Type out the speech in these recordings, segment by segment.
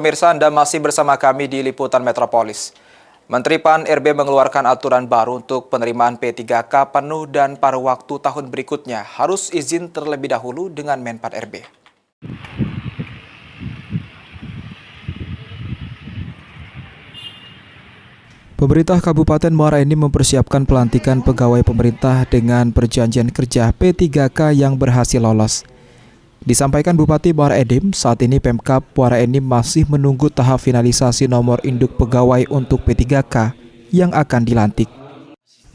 Pemirsa, Anda masih bersama kami di Liputan Metropolis. Menteri Pan-RB mengeluarkan aturan baru untuk penerimaan P3K penuh dan paruh waktu tahun berikutnya harus izin terlebih dahulu dengan Men-Pan-RB. Pemerintah Kabupaten Muara Enim mempersiapkan pelantikan pegawai pemerintah dengan perjanjian kerja P3K yang berhasil lolos. Disampaikan Bupati Muara Enim, saat ini Pemkab Muara Enim masih menunggu tahap finalisasi nomor induk pegawai untuk P3K yang akan dilantik.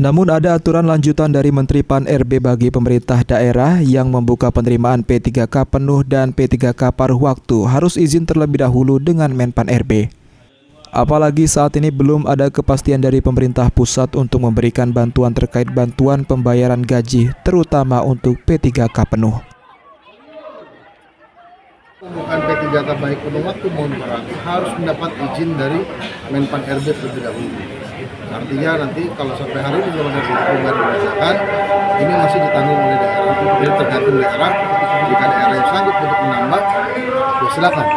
Namun ada aturan lanjutan dari Menteri Pan-RB bagi pemerintah daerah yang membuka penerimaan P3K penuh dan P3K paruh waktu harus izin terlebih dahulu dengan Men-Pan-RB. Apalagi saat ini belum ada kepastian dari pemerintah pusat untuk memberikan bantuan terkait bantuan pembayaran gaji, terutama untuk P3K penuh. Pembukaan P3K baik penuh waktu maupun harus mendapat izin dari Men-Pan-RB terlebih dahulu. Artinya nanti kalau sampai hari ini belum ada perubahan kebijakan, ini masih ditanggung oleh daerah. Jadi tergantung daerah. Jika daerah yang sanggup untuk menambah, ya silakan.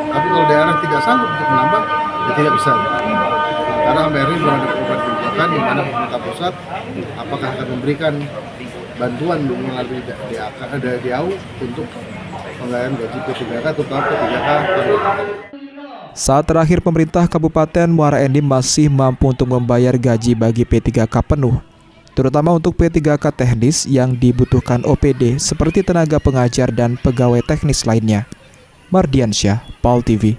Tapi kalau daerah tidak sanggup untuk menambah, ya tidak bisa. Karena sampai hari ini belum ada perubahan kebijakan di mana pemerintah pusat apakah akan memberikan bantuan melalui DAU untuk pembayaran gaji P3K terutama P3K. Saat terakhir pemerintah Kabupaten Muara Enim masih mampu untuk membayar gaji bagi P3K penuh, terutama untuk P3K teknis yang dibutuhkan OPD seperti tenaga pengajar dan pegawai teknis lainnya. Mardiansyah, PAL TV.